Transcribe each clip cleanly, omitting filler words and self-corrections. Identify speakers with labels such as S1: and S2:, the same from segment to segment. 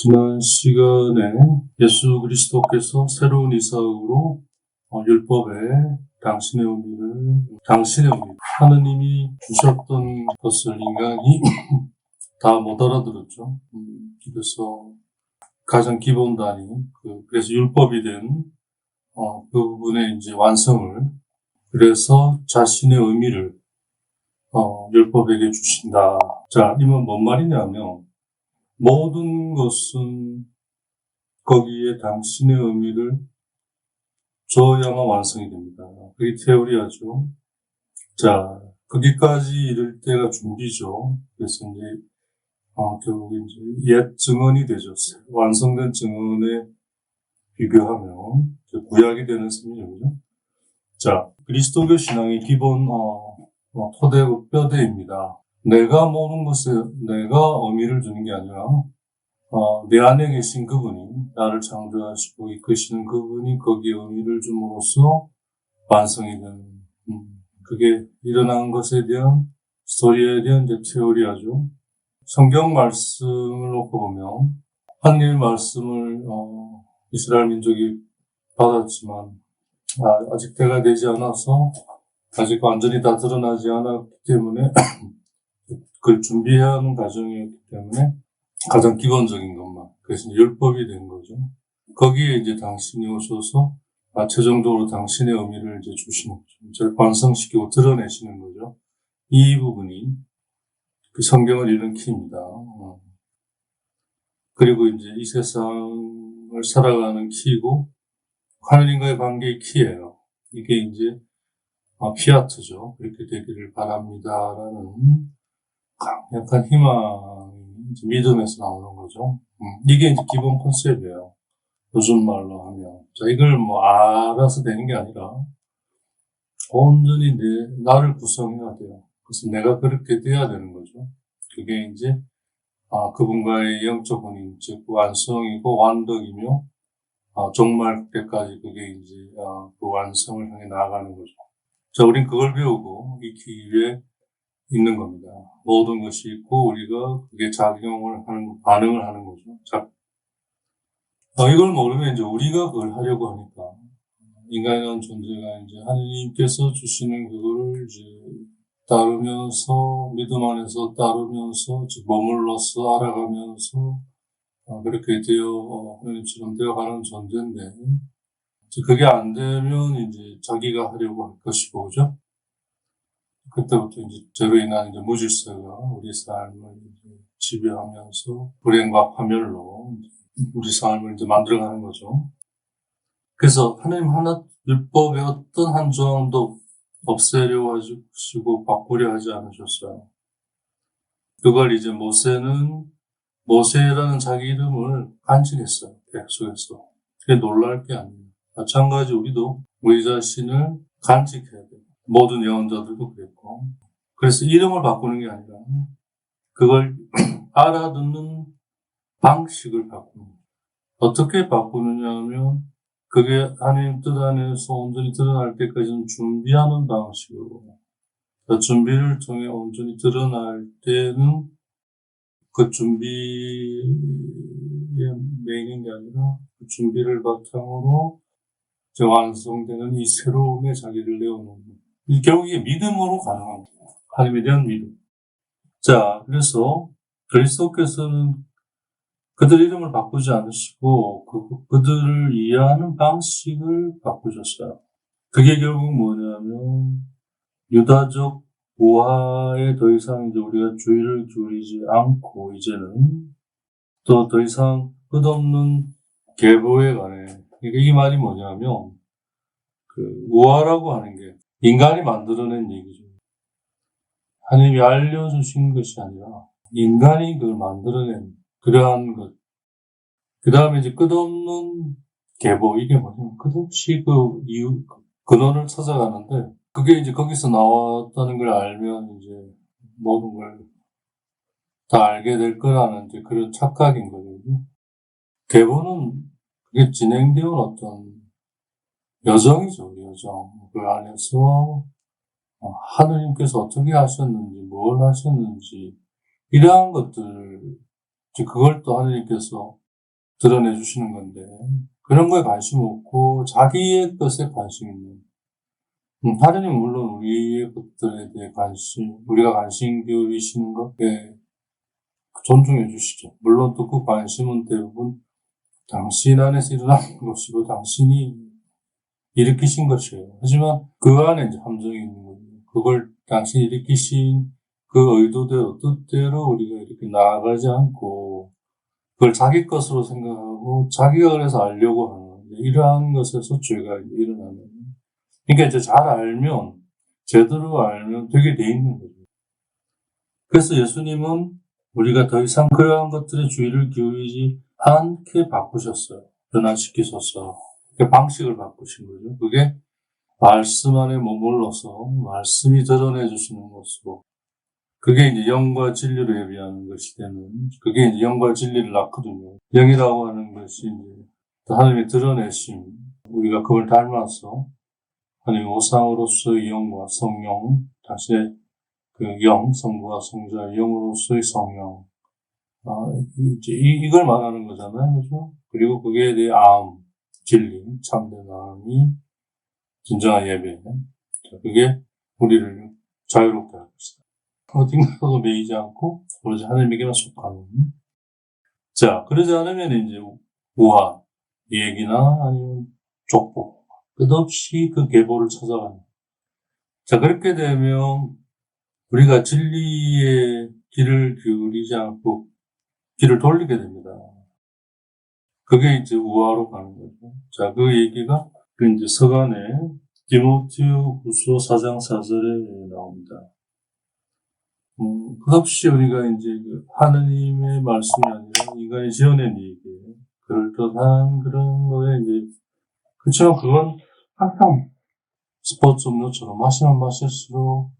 S1: 지난 시간에 예수 그리스도께서 새로운 이삭으로 율법에 당신의 의미, 하느님이 주셨던 것을 인간이 다 못 알아들었죠. 그래서 가장 기본 단위, 그래서 율법이 된 그 부분의 이제 완성을, 그래서 자신의 의미를 율법에게 주신다. 자, 이건 뭔 말이냐면 모든 것은 거기에 당신의 의미를 줘야만 완성이 됩니다. 그게 테오리아죠. 자, 거기까지 이를 때가 준비죠. 그래서 이제 결국 이제 옛 증언이 되죠. 완성된 증언에 비교하면 구약이 되는 셈이죠. 자, 그리스도교 신앙의 기본 토대고 뼈대입니다. 내가 모든 것에 내가 의미를 주는 게 아니라 내 안에 계신 그분이, 나를 창조하시고 이끄시는 그분이 거기에 의미를 줌으로써 완성이 되는, 그게 일어난 것에 대한 스토리에 대한 이제 테오리아죠. 성경 말씀을 놓고 보면 하나님의 말씀을 이스라엘 민족이 받았지만 아직 때가 되지 않아서 아직 완전히 다 드러나지 않았기 때문에 그걸 준비해야 하는 과정이었기 때문에 가장 기본적인 것만, 그래서 율법이 된 거죠. 거기에 이제 당신이 오셔서 최종적으로 당신의 의미를 이제 주시는 거죠. 완성시키고 드러내시는 거죠. 이 부분이 그 성경을 읽는 키입니다. 그리고 이제 이 세상을 살아가는 키이고 하나님과의 관계의 키예요. 이게 이제 피아트죠. 그렇게 되기를 바랍니다라는 강력한 희망이 이제 믿음에서 나오는 거죠. 이게 이제 기본 컨셉이에요. 요즘 말로 하면. 자, 이걸 알아서 되는 게 아니라 온전히 나를 구성해야 돼요. 그래서 내가 그렇게 돼야 되는 거죠. 그게 이제 그분과의 영적 혼인, 즉 완성이고 완덕이며 종말 때까지 그게 이제 그 완성을 향해 나아가는 거죠. 자, 우린 그걸 배우고 익히기 위해 있는 겁니다. 모든 것이 있고 우리가 그게 작용을 하는, 반응을 하는 거죠. 자, 이걸 모르면 이제 우리가 그걸 하려고 하니까 인간이라는 존재가 이제 하느님께서 주시는 그거를 이제 따르면서, 믿음 안에서 따르면서, 즉 머물러서 알아가면서 그렇게 하나님처럼 되어가는 존재인데, 그게 안 되면 이제 자기가 하려고 할 것이고, 그죠? 그때부터 이제 저로 인한 이제 무질서가 우리 삶을 이제 지배하면서 불행과 파멸로 우리 삶을 이제 만들어가는 거죠. 그래서 하나님 율법의 어떤 한 조항도 없애려 하시고 바꾸려 하지 않으셨어요. 그걸 이제 모세라는 자기 이름을 간직했어요. 백성에서. 그게 놀랄 게 아니에요. 마찬가지 우리도 우리 자신을 간직해야 돼요. 모든 예언자들도 그랬고. 그래서 이름을 바꾸는 게 아니라 그걸 알아듣는 방식을 바꾸는 거예요. 어떻게 바꾸느냐 하면 그게 하나님 뜻 안에서 온전히 드러날 때까지는 준비하는 방식으로, 그 준비를 통해 온전히 드러날 때는 그 준비에 매이는 게 아니라 그 준비를 바탕으로 완성되는 이 새로움에 자기를 내어놓는 거예요. 결국 이게 믿음으로 가능한 거예요. 하나님에 대한 믿음. 자, 그래서 그리스도께서는 그들 이름을 바꾸지 않으시고 그들을 이해하는 방식을 바꾸셨어요. 그게 결국 뭐냐면 유다적 우화에 더 이상 이제 우리가 주의를 기울이지 않고 이제는 또 더 이상 끝없는 계보에 관해, 그러니까 이 말이 뭐냐면 그 우화라고 하는 게 인간이 만들어낸 얘기죠. 하나님이 알려주신 것이 아니라 인간이 그걸 만들어낸 그러한 것. 그 다음에 이제 끝없는 계보, 이게 뭐냐면 끝없이 그 이유, 근원을 찾아가는데, 그게 이제 거기서 나왔다는 걸 알면 이제 모든 걸 다 알게 될 거라는 이제 그런 착각인 거거든요. 계보는 그게 진행되어 온 어떤 여정이죠, 여정. 그 안에서 하느님께서 어떻게 하셨는지, 뭘 하셨는지, 이러한 것들, 그걸 또 하느님께서 드러내 주시는 건데, 그런 거에 관심 없고 자기의 것에 관심 있는, 하느님은 물론 우리의 것들에 대해 우리가 관심 기울이시는 것에 존중해 주시죠. 물론 또 그 관심은 대부분 당신 안에서 일어나는 것이고 당신이 일으키신 것이에요. 하지만 그 안에 이제 함정이 있는 거예요. 그걸 당신이 일으키신 그 의도대로, 뜻대로 우리가 이렇게 나아가지 않고 그걸 자기 것으로 생각하고 자기가 그래서 알려고 하는 이러한 것에서 죄가 일어나는. 그러니까 이제 잘 알면, 제대로 알면 되게 돼 있는 거죠. 그래서 예수님은 우리가 더 이상 그러한 것들에 주의를 기울이지 않게 바꾸셨어요. 변화시키셔서. 그 방식을 바꾸신 거죠. 그게 말씀 안에 머물러서 말씀이 드러내 주시는 것으로. 그게 이제 영과 진리로 예비하는 것이 되는, 그게 이제 영과 진리를 낳거든요. 영이라고 하는 것이 이제 하나님이 드러내신, 우리가 그걸 닮아서 하나님의 우상으로서의 영과 성령, 당신의 그 영, 성부와 성자의 영으로서의 성령. 이제 이걸 말하는 거잖아요. 그죠? 그리고 그게 대해 진리, 참된 마음이 진정한 예배. 그게 우리를 자유롭게 할 것이다. 어딘가도 매이지 않고 오로지 하나님에게만 속하는. 자, 그러지 않으면 이제 우화, 얘기나 아니면 족보, 끝없이 그 계보를 찾아가는. 자, 그렇게 되면 우리가 진리의 길을 기울이지 않고 길을 돌리게 됩니다. 그게 이제 우화로 가는 거죠. 자, 그 얘기가 그 이제 서간에 디모데후서 4장 4절에 나옵니다. 끝없이 우리가 이제 그 하느님의 말씀이 아니라 인간이 지어낸 얘기예요. 그럴듯한 그런 거에 이제, 그렇지만 그건 항상 스포츠 음료처럼 마시면 마실수록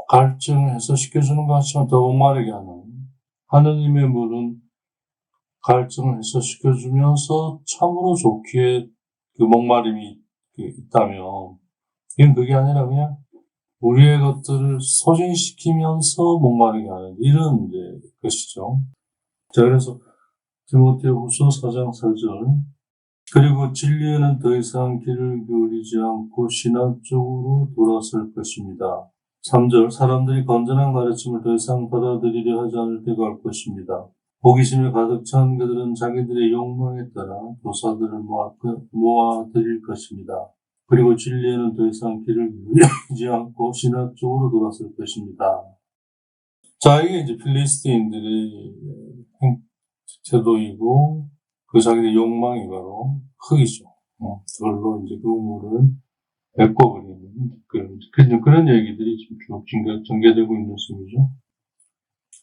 S1: 갈증을 해소시켜주는 것 같지만 더 목마르게 하는, 하느님의 물은 갈증을 해소시켜주면서 참으로 좋기에 그 목마름이 있다면, 이건 그게 아니라 그냥 우리의 것들을 소진시키면서 목마르게 하는 이런 이제 것이죠. 자, 그래서 디모데후서 4장 4절, 그리고 진리에는 더 이상 길을 기울이지 않고 신학 쪽으로 돌아설 것입니다. 3절, 사람들이 건전한 가르침을 더 이상 받아들이려 하지 않을 때가 올 것입니다. 호기심에 가득 찬 그들은 자기들의 욕망에 따라 교사들을 모아들일 것입니다. 그리고 진리에는 더 이상 길을 기울이지 않고 신학 쪽으로 돌아설 것입니다. 자, 이게 이제 필리스틴들의 태도이고, 그 자기의 욕망이 바로 흙이죠. 그걸로 이제 그 우물을 메꿔버리는 그런 얘기들이 지금 쭉 전개되고 있는 셈이죠.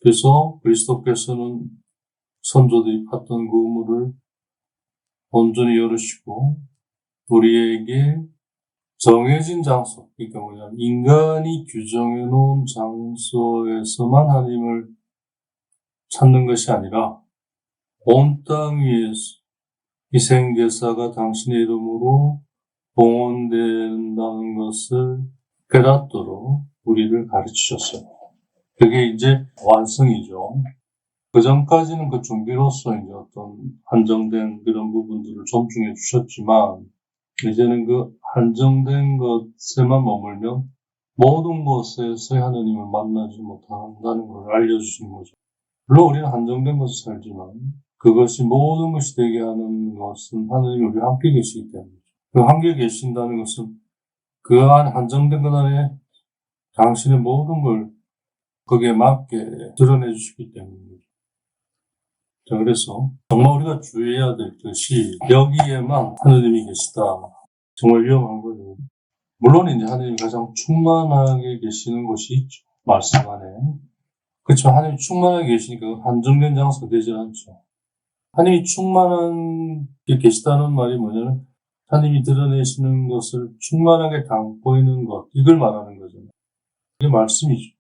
S1: 그래서 그리스도께서는 선조들이 팠던 그 우물을 온전히 열으시고 우리에게 정해진 장소, 그러니까 뭐냐면 인간이 규정해 놓은 장소에서만 하나님을 찾는 것이 아니라 온 땅 위에서 희생제사가 당신의 이름으로 봉헌된다는 것을 깨닫도록 우리를 가르치셨어요. 그게 이제 완성이죠. 그 전까지는 그 준비로서 이제 어떤 한정된 그런 부분들을 존중해 주셨지만, 이제는 그 한정된 것에만 머물면 모든 것에서 하나님을 만나지 못한다는 걸 알려주시는 거죠. 물론 우리는 한정된 것을 살지만 그것이 모든 것이 되게 하는 것은 하나님이 우리와 함께 계시기 때문이죠. 그 함께 계신다는 것은 그 안에 한정된 것 안에 당신의 모든 걸 거기에 맞게 드러내 주시기 때문입니다. 자, 그래서 정말 우리가 주의해야 될 것이 여기에만 하나님이 계시다. 정말 위험한 거예요. 물론 이제 하나님이 가장 충만하게 계시는 곳이 있죠. 말씀 안에. 그렇지만 하나님이 충만하게 계시니까 한정된 장소가 되지 않죠. 하나님이 충만하게 계시다는 말이 뭐냐면 하나님이 드러내시는 것을 충만하게 담고 있는 것, 이걸 말하는 거잖아요. 이게 말씀이죠.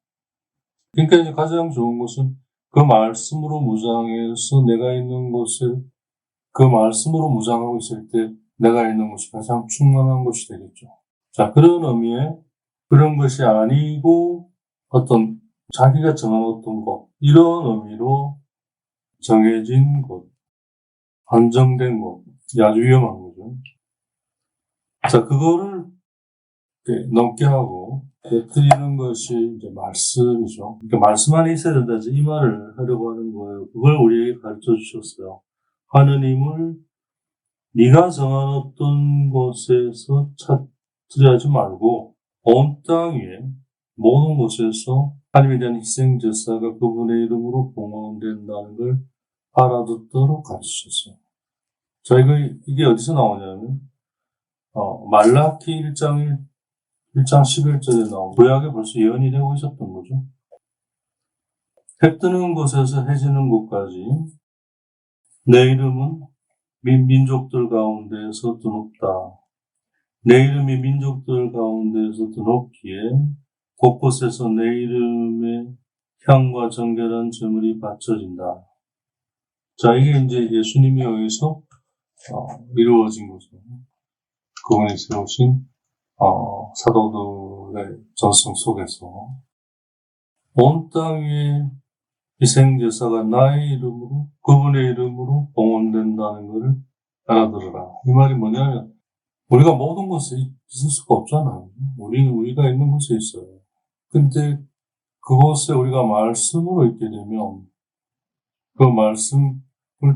S1: 그러니까 이제 가장 좋은 것은 그 말씀으로 무장해서 내가 있는 곳을, 그 말씀으로 무장하고 있을 때 내가 있는 곳이 가장 충만한 곳이 되겠죠. 자, 그런 의미에 그런 것이 아니고 어떤 자기가 정한 어떤 것, 이런 의미로 정해진 곳, 한정된 거, 아주 위험한 거죠. 자, 그거를 넘게 하고 드리는 것이 이제 말씀이죠. 그러니까 말씀 안에 있어야 된다. 이 말을 하려고 하는 거예요. 그걸 우리에게 가르쳐 주셨어요. 하느님을 네가 정한 어떤 곳에서 찾으려 하지 말고 온 땅 위에 모든 곳에서 하나님에 대한 희생 제사가 그분의 이름으로 봉헌된다는 걸 알아듣도록 가르치셨어요. 자, 이게 어디서 나오냐면 말라키 1장 11절에 나온 구약에 벌써 예언이 되고 있었던 거죠. 해 뜨는 곳에서 해 지는 곳까지 내 이름은 민족들 가운데에서 드높다. 내 이름이 민족들 가운데에서 드높기에 곳곳에서 내 이름의 향과 정결한 제물이 바쳐진다. 자, 이게 이제 예수님이 여기서 이루어진 거죠. 그분이 세우신 사도들의 전승 속에서 온 땅 위에 희생제사가 나의 이름으로 그분의 이름으로 봉헌된다는 것을 알아들어라. 이 말이 뭐냐면 우리가 모든 곳에 있을 수가 없잖아요. 우리가 있는 곳에 있어요. 근데 그곳에 우리가 말씀으로 있게 되면 그 말씀을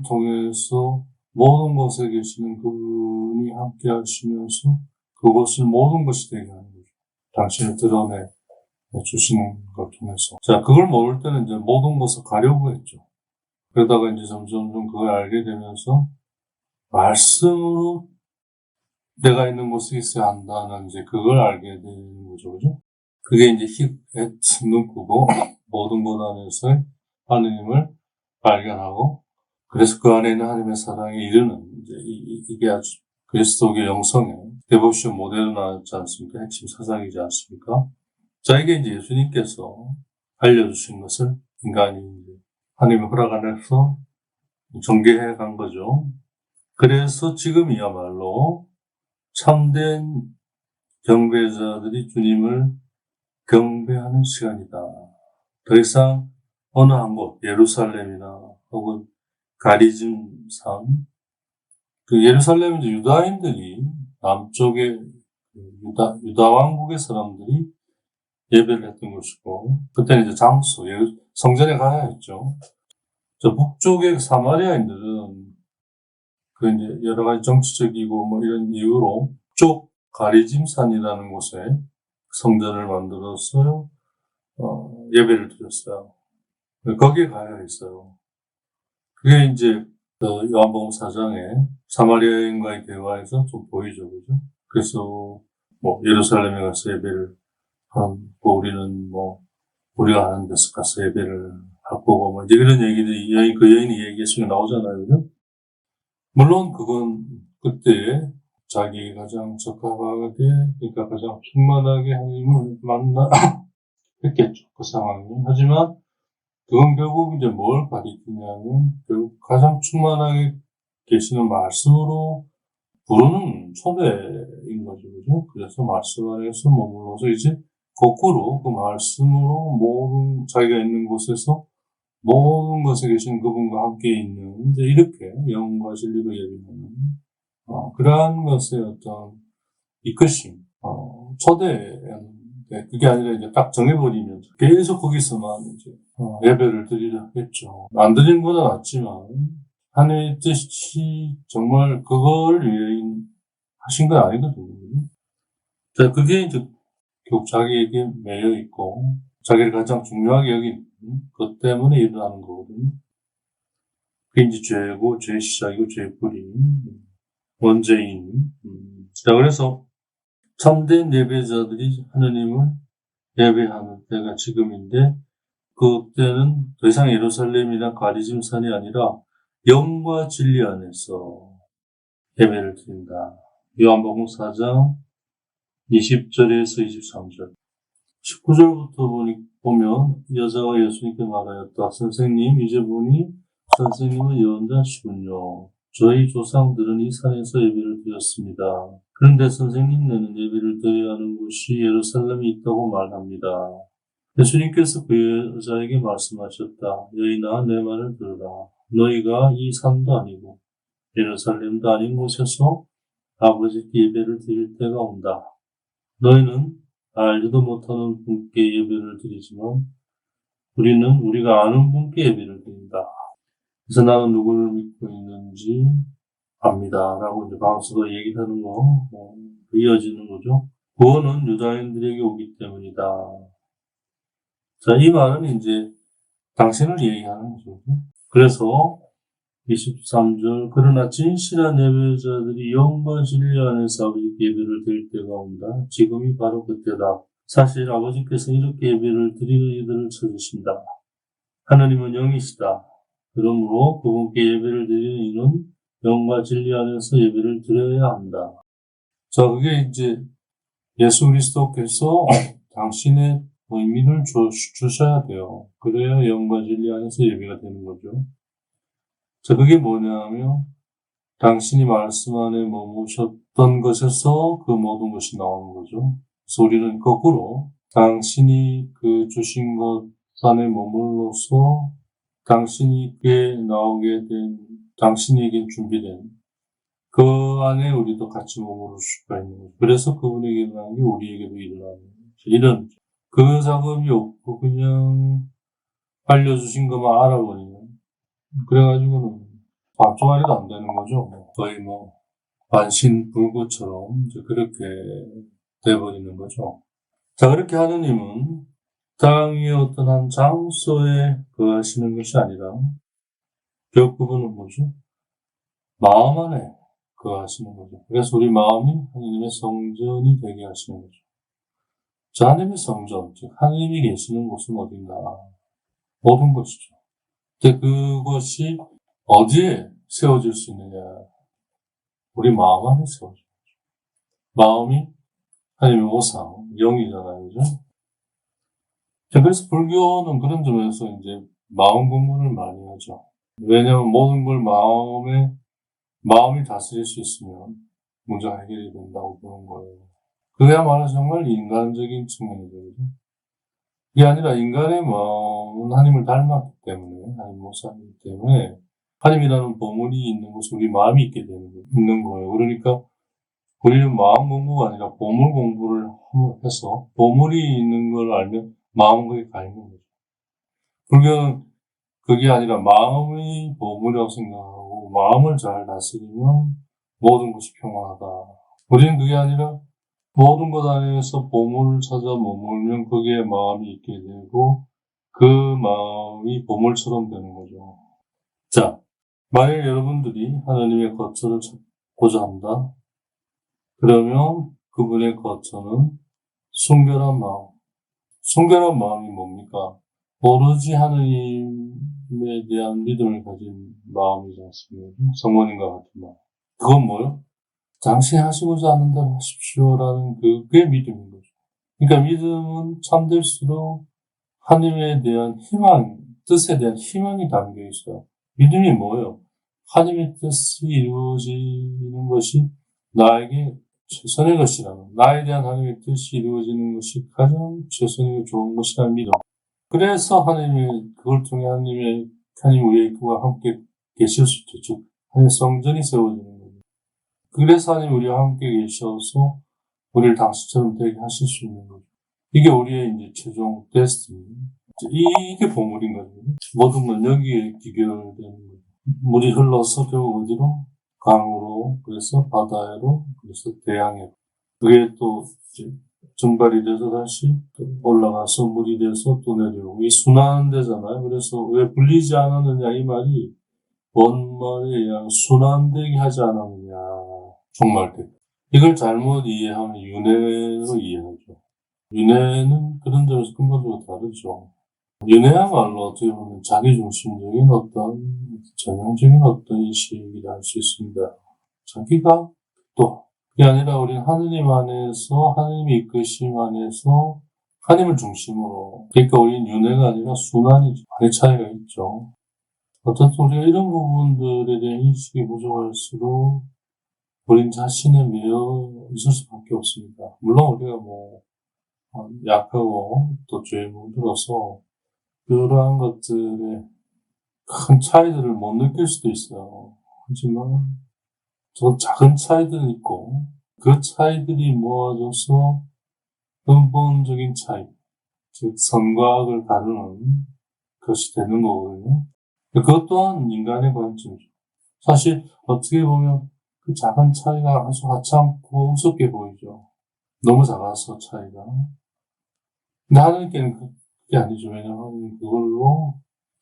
S1: 통해서 모든 곳에 계시는 그분이 함께 하시면서 그곳을 모든 것이 되게 하는 거죠. 당신을 드러내 주시는 걸 통해서. 자, 그걸 모를 때는 이제 모든 것을 가려고 했죠. 그러다가 이제 점점 그걸 알게 되면서 말씀으로 내가 있는 곳에 있어야 한다는 이제 그걸 알게 되는 거죠. 그죠? 그게 이제 눈꾸고 모든 것 안에서 하느님을 발견하고 그래서 그 안에 있는 하나님의 사랑에 이르는 이제 이게 아주 그리스도의 영성의 데보션 모델로 나왔지 않습니까? 핵심 사상이지 않습니까? 자, 이게 이제 예수님께서 알려주신 것을 인간이 이제 하나님의 허락 안에서 전개해 간 거죠. 그래서 지금이야말로 참된 경배자들이 주님을 경배하는 시간이다. 더 이상 어느 한 곳, 예루살렘이나 혹은 가리즘 산, 그 예루살렘은 이제 유다인들이 남쪽의 유다 왕국의 사람들이 예배를 했던 것이고, 그때는 이제 장소, 성전에 가야 했죠. 저 북쪽의 사마리아인들은 그 이제 여러 가지 정치적이고 뭐 이런 이유로 북쪽 가리짐산이라는 곳에 성전을 만들어서 예배를 드렸어요. 거기에 가야 했어요. 그게 이제 요한복음 4장에 사마리아 여인과의 대화에서 좀 보이죠, 그죠? 그래서 뭐 예루살렘에 가서 예배를 하고 우리는 뭐 우리가 하는 데서 가서 예배를 하고 뭐 이제 이런 얘기들이 그 여인이 얘기했으면 나오잖아요, 그죠? 물론 그건 그때 자기 가장 적합하게, 그러니까 가장 충만하게 하나님을 했겠죠, 그 상황이. 하지만 그건 결국 이제 뭘 가리키냐면 결국 가장 충만하게 계시는 말씀으로 부르는 초대인 거죠, 그죠? 그래서 말씀 안에서 머물러서 이제 거꾸로 그 말씀으로 모든 자기가 있는 곳에서 모든 것에 계신 그분과 함께 있는 이제 이렇게 영과 진리로 예비하는 그러한 것의 어떤 이끄심, 초대였는데 그게 아니라 이제 딱 정해버리면 계속 거기서만 이제 예배를 드리려 했죠. 안 드리는 건 낫지만 하나님의 뜻이 정말 그걸 위해 하신 건 아니거든요. 자, 그게 이제 결국 자기에게 매여 있고 자기를 가장 중요하게 여긴 것 때문에 일어나는 거거든요. 그게 이제 죄고 죄의 시작이고 죄의 뿌리, 원죄인. 자, 그래서 참된 예배자들이 하느님을 예배하는 때가 지금인데 그때는 더 이상 예루살렘이나 가리짐산이 아니라 영과 진리 안에서 예배를 드린다. 요한복음 4장 20절에서 23절. 19절부터 보면 여자가 예수님께 말하였다. 선생님, 이제 보니 선생님은 예언자시군요. 저희 조상들은 이 산에서 예배를 드렸습니다. 그런데 선생님네는 예배를 드려야 하는 곳이 예루살렘이 있다고 말합니다. 예수님께서 그 여자에게 말씀하셨다. 여인아, 내 말을 들으라. 너희가 이 산도 아니고 예루살렘도 아닌 곳에서 아버지께 예배를 드릴 때가 온다. 너희는 알지도 못하는 분께 예배를 드리지만 우리는 우리가 아는 분께 예배를 드린다. 그래서 나는 누구를 믿고 있는지 압니다. 라고 이제 바울서가 얘기를 하는 거, 이어지는 거죠. 구원은 유다인들에게 오기 때문이다. 자, 이 말은 이제 당신을 얘기하는 거죠. 그래서 23절, 그러나 진실한 예배자들이 영과 진리 안에서 아버지께 예배를 드릴 때가 온다. 지금이 바로 그때다. 사실 아버지께서 이렇게 예배를 드리는 이들을 찾으신다. 하나님은 영이시다. 그러므로 그분께 예배를 드리는 이는 영과 진리 안에서 예배를 드려야 한다. 자, 그게 이제 예수 그리스도께서 당신의 의미를 주셔야 돼요. 그래야 영과 진리 안에서 예배가 되는 거죠. 자, 그게 뭐냐면 당신이 말씀 안에 머무셨던 것에서 그 모든 것이 나오는 거죠. 그래서 우리는 거꾸로 당신이 그 주신 것 안에 머물러서 당신에게 나오게 된, 당신에게 준비된 그 안에 우리도 같이 머무를 수가 있는 거죠. 그래서 그분에게 일어나는 게 우리에게도 일어나는 거죠. 이런 그 작업이 없고 그냥 알려주신 것만 알아버리면 그래가지고는 반쪽아리도 안 되는 거죠. 거의 반신불구처럼 이제 그렇게 돼버리는 거죠. 자, 그렇게 하느님은 땅의 어떤 한 장소에 거하시는 것이 아니라 벽부분은 뭐죠? 마음 안에 거하시는 거죠. 그래서 우리 마음이 하나님의 성전이 되게 하시는 거죠. 자, 하나님의 성전, 즉 하나님이 계시는 곳은 어딘가? 모든 것이죠. 근데 그것이 어디에 세워질 수 있느냐? 우리 마음 안에 세워져. 마음이 하나님의 오상, 영이잖아요. 그죠? 자, 그래서 불교는 그런 점에서 이제 마음 공부를 많이 하죠. 왜냐하면 모든 걸 마음이 다스릴 수 있으면 문제가 해결이 된다고 보는 거예요. 그야말로 정말 인간적인 측면이죠. 그죠? 그게 아니라 인간의 마음은 하나님을 닮았기 때문에, 하나님 모습이기 때문에 하나님이라는 보물이 있는 곳에 우리 마음이 있는 거예요. 그러니까 우리는 마음 공부가 아니라 보물 공부를 해서 보물이 있는 걸 알면 마음은 거기 가 있는 거죠. 불교는 그게 아니라 마음이 보물이라고 생각하고 마음을 잘 다스리면 모든 것이 평안하다. 우리는 그게 아니라 모든 것 안에서 보물을 찾아 머물면 거기에 마음이 있게 되고 그 마음이 보물처럼 되는 거죠. 자, 만약 여러분들이 하나님의 거처를 찾고자 한다. 그러면 그분의 거처는 순결한 마음. 순결한 마음이 뭡니까? 오로지 하나님에 대한 믿음을 가진 마음이지 않습니까? 성모님과 같은 마음. 그건 뭐요? 당신이 하시고자 하는 대로 하십시오라는 그게 믿음인 거죠. 그러니까 믿음은 참될수록 하나님에 대한 희망, 뜻에 대한 희망이 담겨 있어요. 믿음이 뭐예요? 하나님의 뜻이 이루어지는 것이 나에게 최선의 것이라는, 나에 대한 하나님의 뜻이 이루어지는 것이 가장 최선의 좋은 것이라는 믿음. 그래서 그걸 통해 하나님 우리의 그와 함께 계실 수 있죠. 즉, 하나님의 성전이 세워지는 거예요. 그래서 하나님 우리와 함께 계셔서 우리를 당신처럼 되게 하실 수 있는 거죠. 이게 우리의 이제 최종 데스티니. 이게 보물인 거죠. 모든 건 여기에 기결되는 거죠. 물이 흘러서 결국 어디로? 강으로, 그래서 바다로, 그래서 대양으로. 그게 또 이제 증발이 돼서 다시 또 올라가서 물이 돼서 또 내려오고. 이 순환되잖아요. 그래서 왜 불리지 않았느냐 이 말이 원말에 의한 순환되게 하지 않았느냐. 종말 때. 이걸 잘못 이해하면 윤회로 이해하죠. 윤회는 그런 점에서 근본적으로 다르죠. 윤회야말로 어떻게 보면 자기중심적인 전형적인 인식이라 할 수 있습니다. 자기가 또, 그게 아니라 우리는 하느님 안에서, 하느님의 이끄심 안에서, 하느님을 중심으로, 그러니까 우리는 윤회가 아니라 순환이죠. 많이 차이가 있죠. 어쨌든 우리가 이런 부분들에 대한 인식이 부족할수록, 우린 자신에 매여 있을 수밖에 없습니다. 물론 우리가 약하고 또 죄에 물들어서 그러한 것들의 큰 차이들을 못 느낄 수도 있어요. 하지만 좀 작은 차이들은 있고, 그 차이들이 모아져서 근본적인 차이, 즉 선과 악을 다루는 것이 되는 거거든요. 그것 또한 인간의 관점이죠. 사실 어떻게 보면 그 작은 차이가 아주 하찮고 우습게 보이죠. 너무 작아서 차이가. 근데 하나님께는 그게 아니죠. 왜냐하면 하나님은 그걸로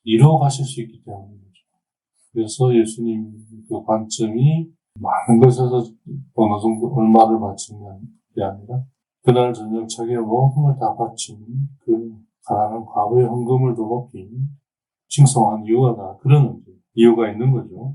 S1: 이루어 가실 수 있기 때문이죠. 그래서 예수님 그 관점이 많은 것에서 어느 정도 얼마를 바치는 게 아니라 그날 저녁 자기의 모든 걸 다 바친 그 가난한 과부의 헌금을 더 높이 칭송한 이유가 다 그런 이유가 있는 거죠.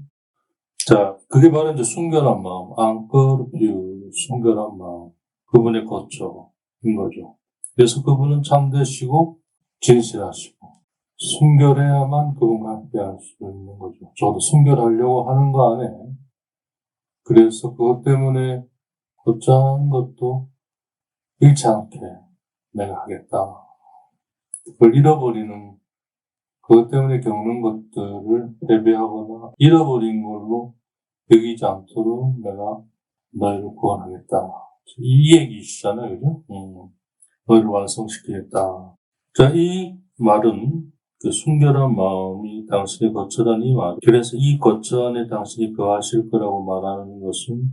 S1: 자, 그게 바로 이제 순결한 마음, 앙거르뷰, 순결한 마음, 그분의 거처인 거죠. 그래서 그분은 참되시고 진실하시고 순결해야만 그분과 함께 할 수 있는 거죠. 저도 순결하려고 하는 거 안에 그래서 그것 때문에 어쩌한 것도 잃지 않게 내가 하겠다. 그걸 잃어버리는 그것 때문에 겪는 것들을 패배하거나 잃어버린 걸로 여기지 않도록 내가 너희를 구원하겠다. 이 얘기시잖아요, 그죠? 너희를 완성시키겠다. 자, 이 말은 그 순결한 마음이 당신의 거처라는 이 말. 그래서 이 거처 안에 당신이 거하실 거라고 말하는 것은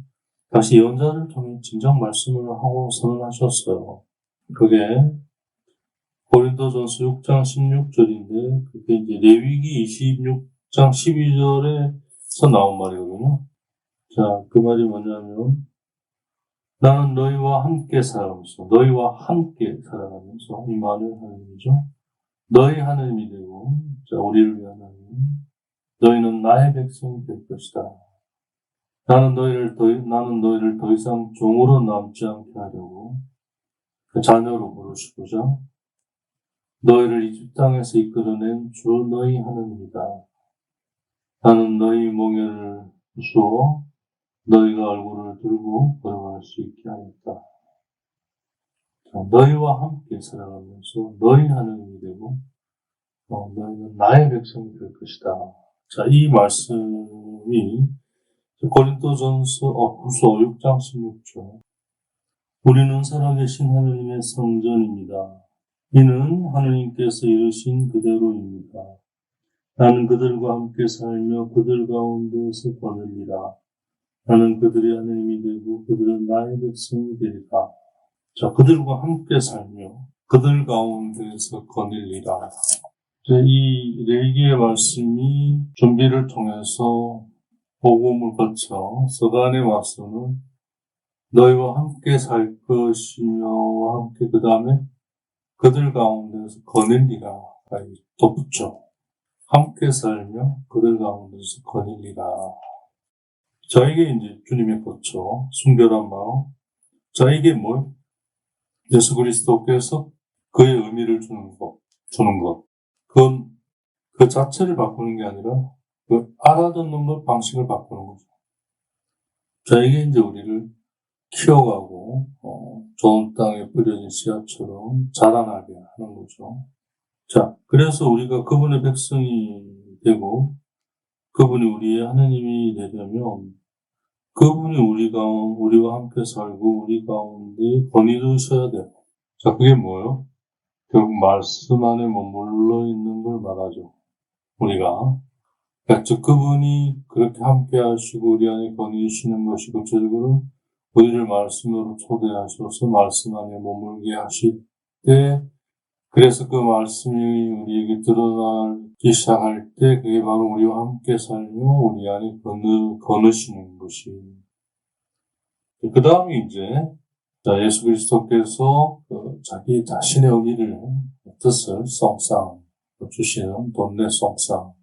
S1: 당시 예언자를 통해 진정 말씀을 하고 선언하셨어요. 그게 고린도전서 6장 16절인데 그게 이제 레위기 26장 12절에서 나온 말이거든요. 자, 그 말이 뭐냐면 나는 너희와 함께 살아가면서 이 말을 하나님이죠. 너희 하나님이 되고 자, 우리를 위한 하나님 너희는 나의 백성이 될 것이다. 나는 너희를 더 이상 종으로 남지 않게 하려고 그 자녀로 부르시고자 너희를 이집 땅에서 이끌어낸 주 너희 하나님이다. 나는 너희 몽에를 부수어 너희가 얼굴을 들고 걸어갈 수 있게 하였다. 너희와 함께 살아가면서 너희 하나님이 되고 너희는 나의 백성이 될 것이다. 자, 이 말씀이 고린도전서 후서 6장 16절 우리는 살아계신 하나님의 성전입니다. 이는 하나님께서 이루신 그대로입니다. 나는 그들과 함께 살며 그들 가운데에서 거느리라. 나는 그들의 하나님이 되고 그들은 나의 백성이 되리라. 자, 그들과 함께 살며 그들 가운데에서 거느리라. 이 레위기의 말씀이 준비를 통해서 복음을 거쳐 서간에 와서는 너희와 함께 살 것이며 함께 그 다음에 그들 가운데서 거닐리라 덧붙여 함께 살며 그들 가운데서 거닐리라. 자, 이게 이제 주님의 거처 순결한 마음. 자, 이게 뭘? 예수 그리스도께서 그의 의미를 주는 것. 그건 그 자체를 바꾸는 게 아니라 그 알아듣는 것 방식을 바꾸는 거죠. 자, 이게 이제 우리를 키워가고 좋은 땅에 뿌려진 씨앗처럼 자라나게 하는 거죠. 자, 그래서 우리가 그분의 백성이 되고 그분이 우리의 하나님이 되려면 그분이 우리와 함께 살고 우리 가운데 거니두셔야 돼요. 자, 그게 뭐예요? 결국 말씀 안에 머물러 있는 걸 말하죠. 우리가. 그러니까 즉 그분이 그렇게 함께 하시고 우리 안에 거니시는 것이 구체적으로 우리를 말씀으로 초대하셔서 말씀 안에 머물게 하실 때 그래서 그 말씀이 우리에게 드러나기 시작할 때 그게 바로 우리와 함께 살며 우리 안에 거느시는 것이 그 다음에 이제 예수 그리스도께서 자기 자신의 의미를 뜻을 성상 주시는 돈내 성상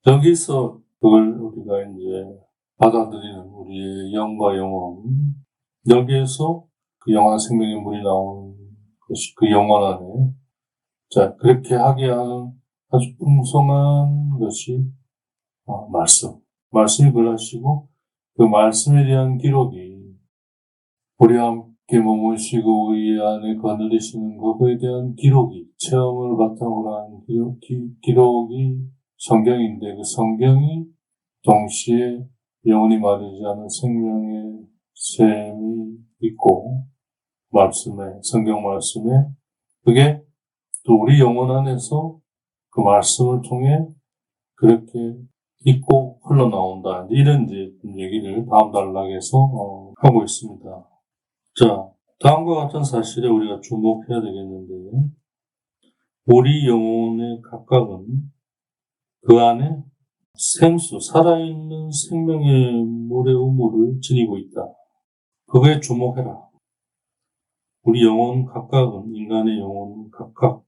S1: 여기서 그걸 우리가 이제 받아들이는 우리의 영과 영혼 여기에서 그 영원한 생명의 물이 나오는 것이 그 영혼 안에 자 그렇게 하게 하는 아주 풍성한 것이 말씀이 그러시고 그 말씀에 대한 기록이 우리와 함께 머무시고 우리 안에 거느리시는 것에 대한 기록이 체험을 바탕으로 한 기록이 성경인데 그 성경이 동시에 영원히 마르지 않은 생명의 샘이 있고, 성경 말씀에, 그게 또 우리 영혼 안에서 그 말씀을 통해 그렇게 있고 흘러나온다. 이런 이제 얘기를 다음 단락에서 하고 있습니다. 자, 다음과 같은 사실에 우리가 주목해야 되겠는데, 우리 영혼의 각각은 그 안에 살아있는 생명의 물의 우물을 지니고 있다. 그거에 주목해라. 우리 영혼 각각은, 인간의 영혼 각각,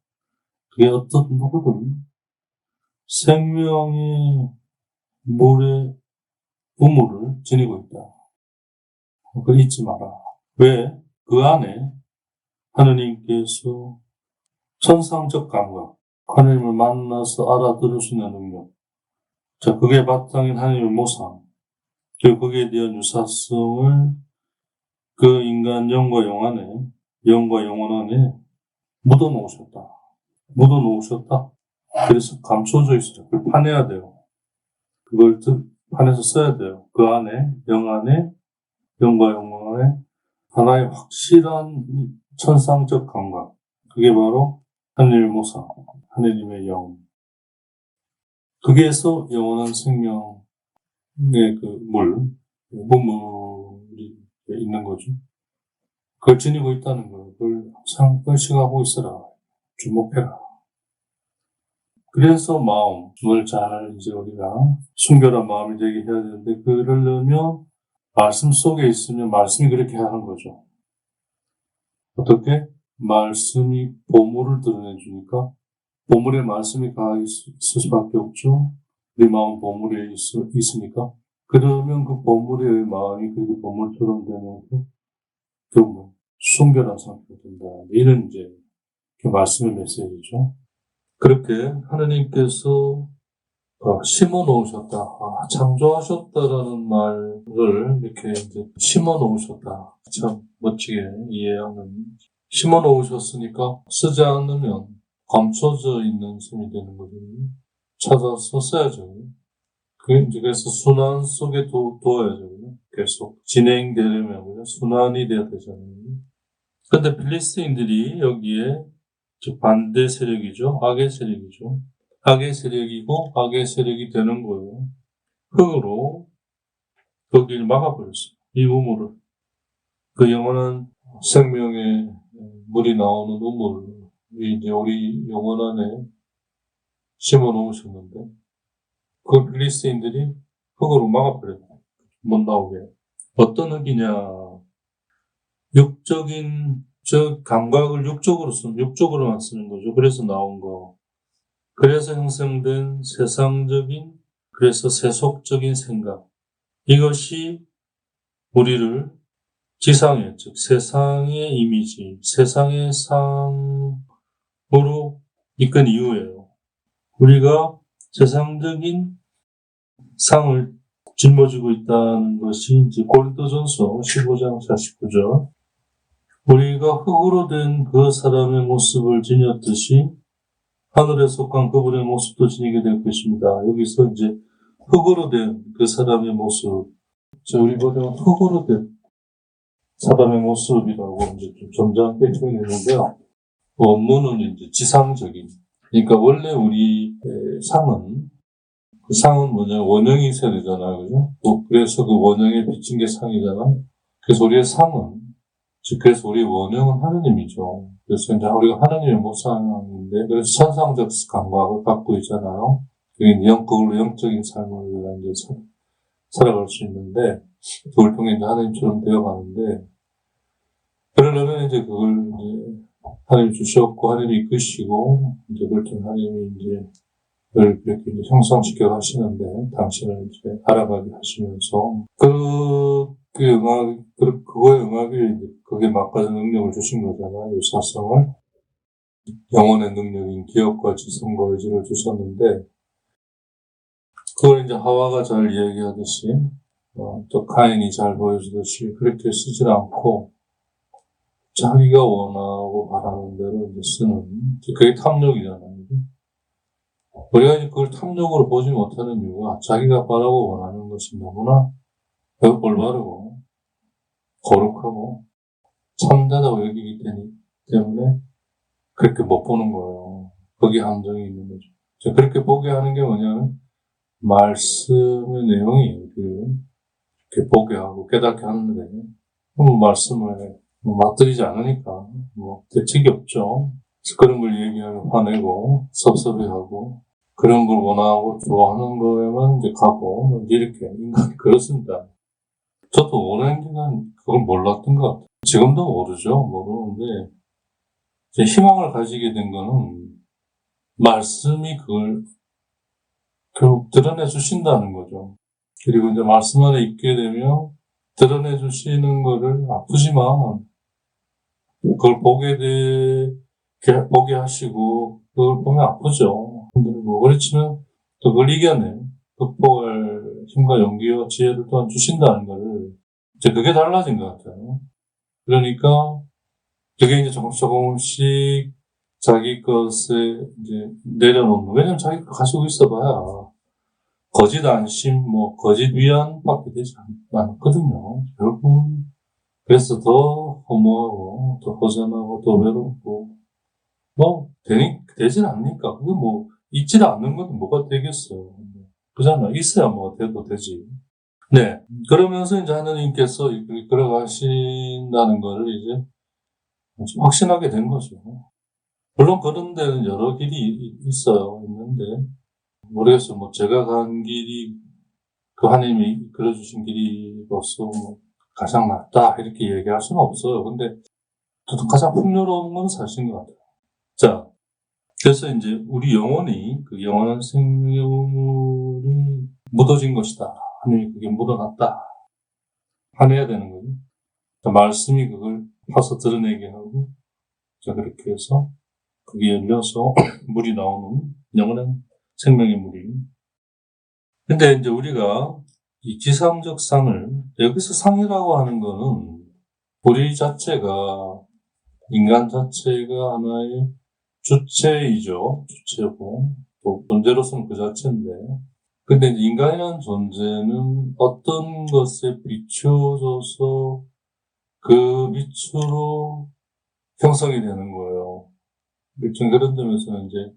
S1: 그게 어떤 누구든 생명의 물의 우물을 지니고 있다. 그걸 잊지 마라. 왜? 그 안에 하느님께서 천상적 감각, 하느님을 만나서 알아들을 수 있는 능력, 자, 그게 바탕인 하느님의 모상, 그리고 거기에 대한 유사성을 그 인간 영과 영혼 안에 묻어놓으셨다. 그래서 감춰져 있어요. 그걸 파내야 돼요. 그걸 파내서 써야 돼요. 그 안에, 영과 영혼 안에 하나의 확실한 천상적 감각. 그게 바로 하느님의 모상, 하느님의 영. 거기에서 영원한 생명의 우물이 있는 거죠. 그걸 지니고 있다는 거예요. 그걸 항상 의식하고 있어라. 주목해라. 그래서 마음을 잘 이제 우리가 순결한 마음이 되게 해야 되는데, 그러려면 말씀 속에 있으면 말씀이 그렇게 하는 거죠. 어떻게? 말씀이 보물을 드러내주니까 보물에 말씀이 가있을 수밖에 없죠. 내 마음 보물에 있으니까. 그러면 그 보물의 마음이 그렇게 보물처럼 되면서 순결한 상태가 된다. 이런 이제 그 말씀의 메시지죠. 그렇게 하느님께서 심어 놓으셨다. 창조하셨다라는 말을 이렇게 이제 심어 놓으셨다. 참 멋지게 이해하는. 심어 놓으셨으니까 쓰지 않으면 감춰져 있는 셈이 되는 거거든요. 찾아서 써야죠. 그래서 순환 속에 두어야죠. 계속 진행되려면 순환이 돼야 되잖아요. 그런데 필리스인들이 여기에 반대 세력이죠. 악의 세력이죠. 악의 세력이고 악의 세력이 되는 거예요. 흙으로 거기를 막아버렸어요. 이 우물을. 그 영원한 생명의 물이 나오는 우물을 이제 우리 영혼 안에 심어 놓으셨는데, 그 필리스인들이 흙으로 막아버렸어요. 못 나오게. 어떤 흙이냐. 육적인 감각을 육적으로만 쓰는 거죠. 그래서 나온 거. 그래서 형성된 그래서 세속적인 생각. 이것이 우리를 지상의, 즉 세상의 이미지, 세상의 상으로 이끈 이유예요. 우리가 세상적인 상을 짊어지고 있다는 것이 이제 고린도전서 15장 49절. 우리가 흙으로 된 그 사람의 모습을 지녔듯이 하늘에 속한 그분의 모습도 지니게 될 것입니다. 여기서 이제 흙으로 된 그 사람의 모습. 우리 보면 흙으로 된 사람의 모습이라고 이제 좀 점잖게 표현했는데요. 원문은 이제 지상적인. 그러니까 원래 우리 상은 뭐냐, 원형이 있어야 되잖아요. 그죠? 그래서 그 원형에 비친 게 상이잖아요. 그래서 우리의 그래서 우리의 원형은 하느님이죠. 그래서 이제 우리가 하느님의 모상인데, 그래서 천상적 감각을 갖고 있잖아요. 그걸로 영적인 삶을 이제 살아갈 수 있는데, 그걸 통해 이제 하느님처럼 되어가는데, 그러려면 이제 그걸 이제 하느님 주셨고, 하느님이 이끄시고, 이제 그걸 통해 하느님이 이제 그렇게 이제 형성시켜 가시는데, 당신을 이제 알아가게 하시면서, 그거에 응하기, 그게 막가는 능력을 주신 거잖아요. 유사성을. 영혼의 능력인 기억과 지성과 의지를 주셨는데, 그걸 이제 하와가 잘 이야기하듯이, 또 카인이 잘 보여주듯이, 그렇게 쓰질 않고, 자기가 원하고 바라는 대로 이제 쓰는, 그게 탐욕이잖아요. 우리가 이제 그걸 탐욕으로 보지 못하는 이유가 자기가 바라고 원하는 것이 너무나 올바르고 거룩하고 참되다고 여기기 때문에 그렇게 못 보는 거예요. 거기에 함정이 있는 거죠. 그렇게 보게 하는 게 뭐냐면 말씀의 내용이 이렇게 보게 하고 깨닫게 하는데 말씀을 맞들이지 않으니까 대책이 없죠. 그런 걸 얘기하면 화내고 섭섭해하고 그런 걸 원하고 좋아하는 거에만 이제 가고 이렇게 인간이 그렇습니다. 저도 오랜 기간 그걸 몰랐던 것 같아요. 지금도 모르는데 이제 희망을 가지게 된 거는 말씀이 그걸 결국 드러내 주신다는 거죠. 그리고 이제 말씀 안에 있게 되면 드러내 주시는 거를 아프지만 그걸 보게 하시고 그걸 보면 아프죠. 그렇지만 또 그걸 극복할 힘과 용기와 지혜를 또한 주신다는 거를 이제 그게 달라진 것 같아요. 그러니까 그게 이제 조금씩 자기 것에 이제 내려놓는, 왜냐면 자기 거 가지고 있어봐야 거짓 안심, 거짓 위안밖에 되지 않거든요. 결국은. 그래서 더 허무하고, 더 허전하고, 더 외롭고, 되진 않으니까. 그게 있지 않는 건 뭐가 되겠어요. 그잖아. 있어야 돼도 되지. 네. 그러면서 이제 하느님께서 걸어가신다는 거를 이제 좀 확신하게 된 거죠. 물론 그런 데는 여러 길이 있는데, 모르겠어요. 제가 간 길이 그 하나님이 그려주신 길이로서 가장 낫다 이렇게 얘기할 수는 없어요. 근데 저도 가장 풍요로운 건 사실인 것 같아요. 자, 그래서 이제 우리 영혼이 그 영원한 생명이 묻어진 것이다. 하나님이 그게 묻어놨다. 파내야 되는 거죠. 자, 말씀이 그걸 파서 드러내게 하고, 자, 그렇게 해서 그게 열려서 물이 나오는 영원한 생명의 물이. 근데 이제 우리가 이 지상적 상을, 여기서 상이라고 하는 거는 우리 자체가, 인간 자체가 하나의 주체이죠. 주체고, 또 존재로서는 그 자체인데. 근데 이제 인간이라는 존재는 어떤 것에 비추어져서 그 빛으로 형성이 되는 거예요. 일종 그런 점에서는 이제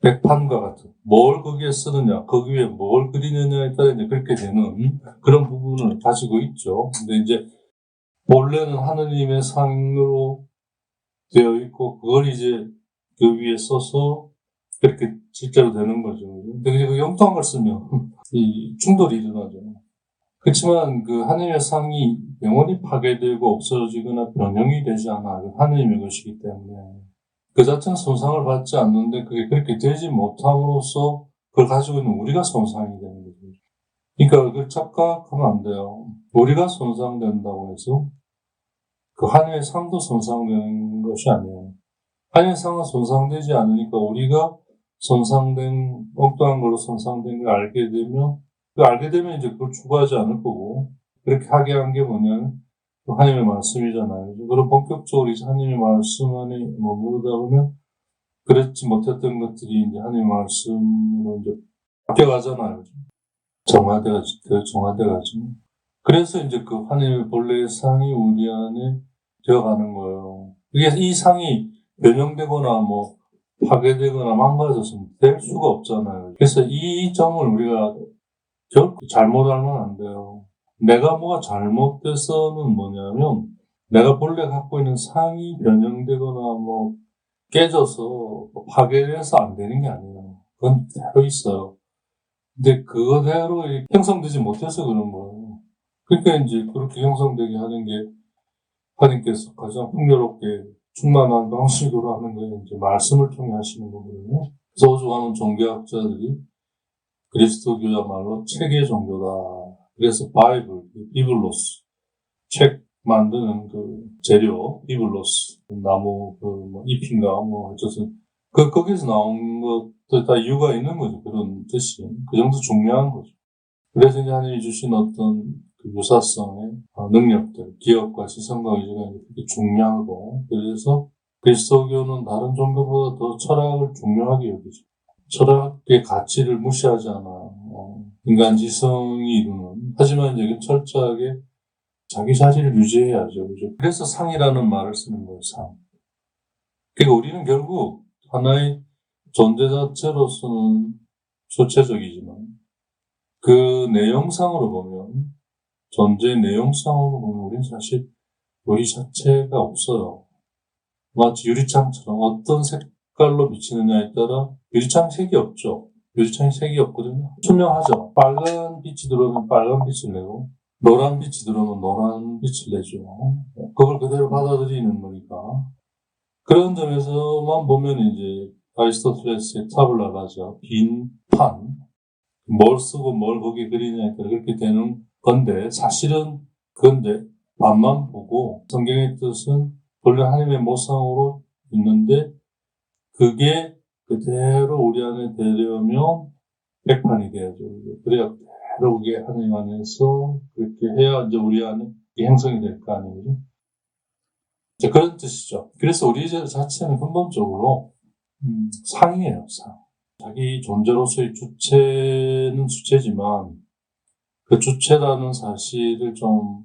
S1: 백판과 같은, 뭘 거기에 쓰느냐, 거기 위에 뭘 그리느냐에 따라 이제 그렇게 되는 그런 부분을 가지고 있죠. 근데 이제 본래는 하느님의 상으로 되어 있고, 그걸 이제 그 위에 써서 그렇게 실제로 되는 거죠. 근데 이제 그 엉뚱한 걸 쓰면 이 충돌이 일어나죠. 그렇지만 그 하느님의 상이 영원히 파괴되고 없어지거나 변형이 되지 않아. 하느님의 것이기 때문에. 그 자체는 손상을 받지 않는데 그게 그렇게 되지 못함으로써 그걸 가지고 있는 우리가 손상이 되는 거죠. 그러니까 그걸 착각하면 안 돼요. 우리가 손상된다고 해서 그 하늘의 상도 손상되는 것이 아니에요. 하늘의 상은 손상되지 않으니까 우리가 엉뚱한 걸로 손상된 걸 알게 되면 이제 그걸 추구하지 않을 거고, 그렇게 하게 한 게 뭐냐면 하나님의 말씀이잖아요. 그럼 본격적으로 이제 하나님의 말씀 안에 머무르다 보면 그렇지 못했던 것들이 이제 하나님의 말씀으로 이제 바뀌어가잖아요. 정화돼가죠. 그래서 이제 그 하나님의 본래의 상이 우리 안에 되어가는 거예요. 이게 이 상이 변형되거나 파괴되거나 망가져서 될 수가 없잖아요. 그래서 이 점을 우리가 결코 잘못 알면 안 돼요. 내가 뭐가 잘못돼서는 뭐냐면 내가 본래 갖고 있는 상이 변형되거나 깨져서 파괴돼서 안 되는 게 아니에요. 그건 그대로 있어요. 근데 그거대로 형성되지 못해서 그런 거예요. 그러니까 이제 그렇게 형성되게 하는 게 하나님께서 가장 풍요롭게 충만한 방식으로 하는 게 이제 말씀을 통해 하시는 거거든요. 소주하는 종교학자들이 그리스도교야말로 책의 종교다. 그래서 비블로스, 책 만드는 그 재료, 비블로스, 나무 잎인가 어쨌든 거기서 나온 것도 다 이유가 있는 거죠. 그런 뜻이. 그 정도 중요한 거죠. 그래서 이제 하나님이 주신 어떤 그 유사성의 능력들, 기업과 시선과 의지가 되게 중요하고, 그래서 그리스도교는 다른 종교보다 더 철학을 중요하게 여기죠. 철학의 가치를 무시하지 않아. 인간 지성이 이루는. 하지만 이제 철저하게 자기 자질을 유지해야죠. 그죠? 그래서 상이라는 말을 쓰는 거예요, 상. 그러니까 우리는 결국 하나의 존재 자체로서는 주체적이지만 그 내용상으로 보면, 존재의 내용상으로 보면 우리는 사실 우리 자체가 없어요. 마치 유리창처럼 어떤 색깔로 비치느냐에 따라 유리창 색이 없죠. 유리창에 색이 없거든요. 투명하죠. 빨간 빛이 들어오면 빨간 빛을 내고 노란 빛이 들어오면 노란 빛을 내죠. 그걸 그대로 받아들이는 거니까. 그런 점에서만 보면 이제 아리스토텔레스의 타블라 라자, 빈 판, 뭘 쓰고 뭘 거기에 그리냐에 따라 그렇게 되는 건데, 사실은 그건데 맛만 보고 성경의 뜻은 본래 하나님의 모상으로 있는데 그게 그대로 우리 안에 되려면 백판이 돼야죠. 그래야 그대로 그게 하나님 안에서 그렇게 해야 이제 우리 안에 행성이 될 거 아니에요. 이제 그런 뜻이죠. 그래서 우리 자체는 근본적으로 상이에요, 상. 자기 존재로서의 주체는 주체지만 그 주체라는 사실을 좀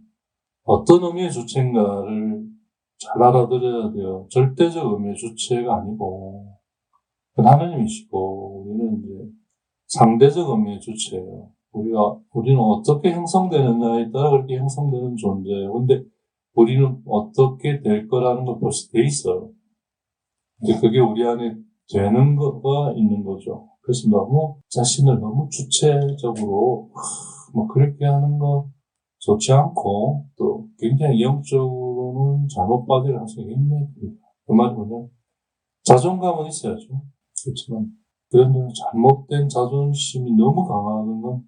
S1: 어떤 의미의 주체인가를 잘 알아들어야 돼요. 절대적 의미의 주체가 아니고 그건 하나님이시고 우리는 이제 상대적 의미의 주체예요. 우리는 어떻게 형성되느냐에 따라 그렇게 형성되는 존재예요. 근데 우리는 어떻게 될 거라는 걸 벌써 돼 있어요. 이제 그게 우리 안에 되는 거가 있는 거죠. 그래서 자신을 너무 주체적으로 그렇게 하는 거 좋지 않고, 또 굉장히 영적으로는 잘못 빠질 가능성이 굉장히 큽니다. 그 말이 뭐냐? 자존감은 있어야죠. 그렇지만 그런 점은 잘못된 자존심이 너무 강하는 건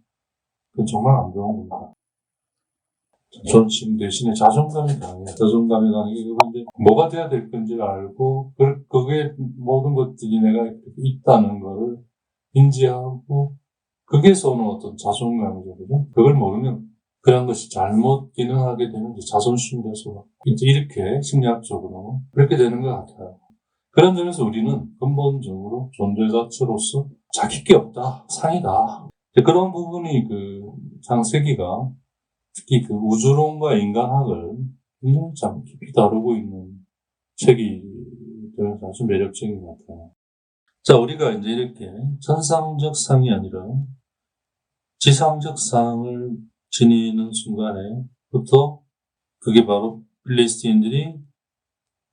S1: 그건 정말 안 좋은 겁니다. 자존심 대신에 자존감이 강해요. 자존감이 강하게 그런데 뭐가 돼야 될 건지를 알고 그게 모든 것들이 내가 있다는 거를 인지하고 거기에서 오는 어떤 자존감이죠. 그죠? 그걸 모르면 그런 것이 잘못 기능하게 되는 자존심이 돼서 이제 이렇게 심리학적으로 그렇게 되는 것 같아요. 그런 점에서 우리는 근본적으로 존재 자체로서 자기 게 없다, 상이다. 그런 부분이 장세기가 특히 우주론과 인간학을 굉장히 참 깊이 다루고 있는 책이 되면서 아주 매력적인 것 같아요. 자, 우리가 이제 이렇게 천상적 상이 아니라 지상적 상을 지니는 순간에부터 그게 바로 필리스틴들이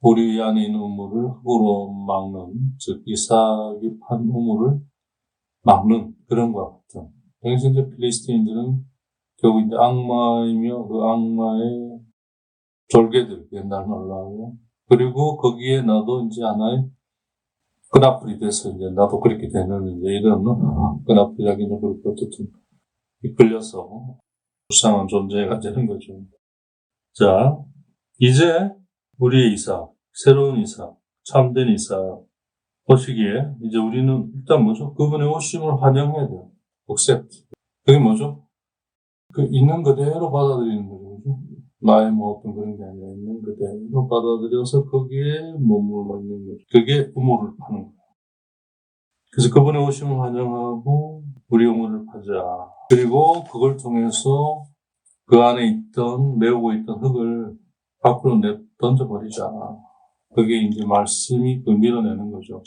S1: 우리 안에 있는 우물을 흙으로 막는, 즉 이삭이 판 우물을 막는 그런 것 같은. 여기서 이제 필리스틴들은 결국 이제 악마이며 그 악마의 졸개들, 옛날 말로 그리고 거기에 나도 이제 하나의 끈앞풀이 돼서 이제 나도 그렇게 되는 이제 이런 끈앞풀이라기는 그렇고 어쨌든 이끌려서 불쌍한 존재가 되는 거죠. 자, 이제 우리의 이삭, 새로운 이삭, 참된 이삭 오시기에 이제 우리는 일단 뭐죠? 그분의 오심을 환영해야 돼요. accept. 그게 뭐죠? 있는 그대로 받아들이는 거죠. 나의 어떤 그런 게 아니라 있는 그대로 받아들여서 거기에 머물러 있는 거죠. 그게 우물을 파는 거예요. 그래서 그분의 오심을 환영하고 우리 우물을 파자. 그리고 그걸 통해서 그 안에 메우고 있던 흙을 밖으로 던져버리자. 그게 이제 말씀이 밀어내는 거죠.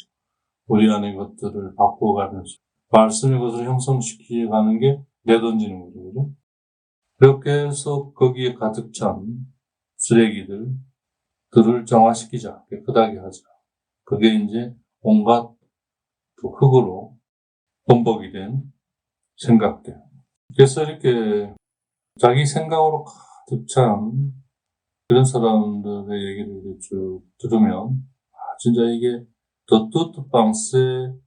S1: 우리 안의 것들을 바꿔가면서. 말씀의 것을 형성시키가는 게 내던지는 거죠. 그죠? 그렇게 해서 거기에 가득 찬 쓰레기들을 정화시키자. 깨끗하게 하자. 그게 이제 온갖 흙으로 범벅이 된 생각들. 그래서 이렇게 자기 생각으로 가득 찬 그런 사람들의 얘기를 쭉 들으면, 진짜 이게, 더 toute pensée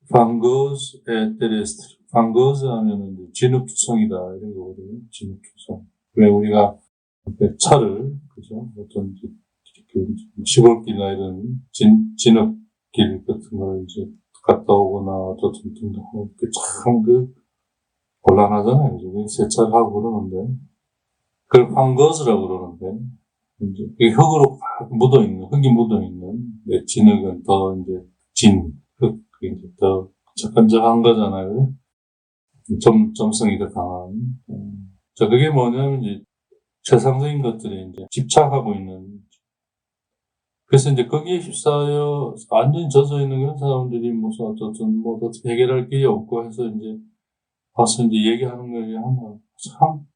S1: fangeuse et terrestre. fangeuse 하면은 진흙투성이다, 이런 거거든요. 진흙투성. 왜 우리가 차를, 그죠? 어떤, 시골길이나 이런 진흙길 같은 걸 이제 갔다 오거나 어떤 등등, 참 곤란하잖아요. 그죠? 세차를 하고 그러는데. 그걸 판거즈라고 그러는데, 이제, 흙으로 흙이 묻어있는, 진흙은 더 이제, 흙, 이제 더 끈적끈적한 거잖아요. 점성이 더 강한. 자, 그게 뭐냐면, 이제, 세상적인 것들에 이제 집착하고 있는. 그래서 이제 거기에 휩싸여 완전히 젖어 있는 그런 사람들이 무슨 어떻게 해결할 길이 없고 해서 이제 와서 이제 얘기하는 거에 하면 참,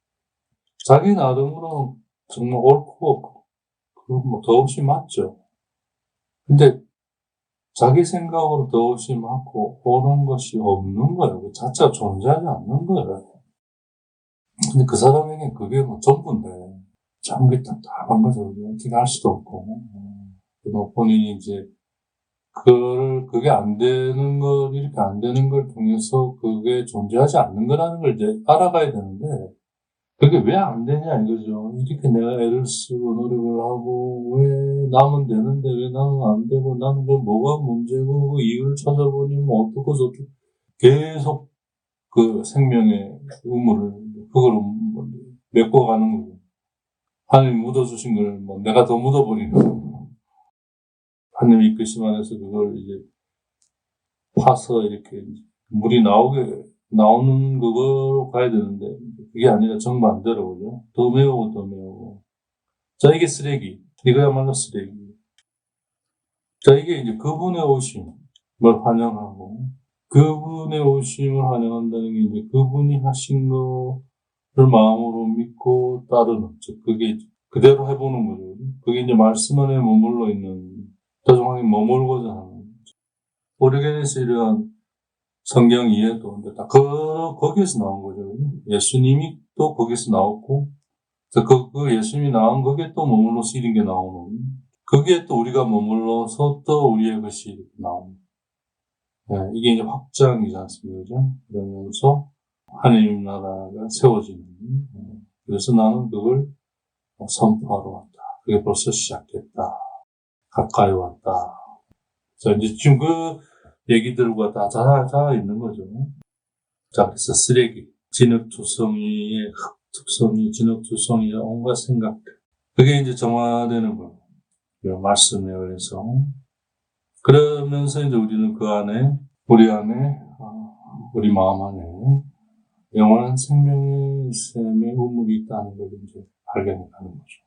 S1: 자기 나름으로 정말 옳고, 더없이 맞죠. 근데 자기 생각으로 더없이 맞고 옳은 것이 없는 거예요. 그 자체가 존재하지 않는 거예요. 근데 그 사람에게 그게 전부인데, 참, 그게 답답한 거죠. 어떻게 할 수도 없고. 본인이 이제, 그게 안 되는 걸, 이렇게 안 되는 걸 통해서 그게 존재하지 않는 거라는 걸 이제 알아가야 되는데, 그게 왜 안 되냐 이거죠. 이렇게 내가 애를 쓰고 노력을 하고, 왜 남은 되는데 왜 나는 안 되고, 나는 그 뭐가 문제고, 그 이유를 찾아보니 뭐 어떻고 저떻고, 계속 그 생명의 의무를, 그걸 메꿔가는 거죠. 하나님이 묻어주신 걸 내가 더 묻어버리는 거예요. 하나님이 이끄심 안에서 그걸 이제 파서 이렇게 물이 나오는 그거로 가야 되는데, 그게 아니라 정반대로, 그죠? 더 메우고 더 메우고. 자, 이게 쓰레기. 이거야말로 쓰레기. 자, 이게 이제 그분의 오심을 환영하고, 그분의 오심을 환영한다는 게 이제 그분이 하신 거를 마음으로 믿고 따르는, 즉, 그게 그대로 해보는 거죠. 그게 이제 말씀 안에 머물러 있는, 다정하게 머물고자 하는. 오르게네스 이러한 성경 이해도, 근데 다 거기에서 나온 거죠. 예수님이 또 거기서 나왔고, 그 예수님이 나온 거기에 또 머물러서 이런 게 나오는, 거기에 또 우리가 머물러서 또 우리의 것이 나오는. 네, 이게 이제 확장이지 않습니까? 그죠? 그러면서 하나님 나라가 세워지는. 그래서 나는 그걸 선포하러 왔다. 그게 벌써 시작됐다. 가까이 왔다. 자, 이제 지금 그 얘기들과 다 있는 거죠. 자, 그래서 쓰레기, 진흙투성이의 흙투성이, 진흙투성이의 온갖 생각들. 그게 이제 정화되는 거예요. 말씀에 의해서. 그러면서 이제 우리는 그 안에, 우리 마음 안에 영원한 생명의 샘의 우물이 있다는 걸 이제 발견해 가는 거죠.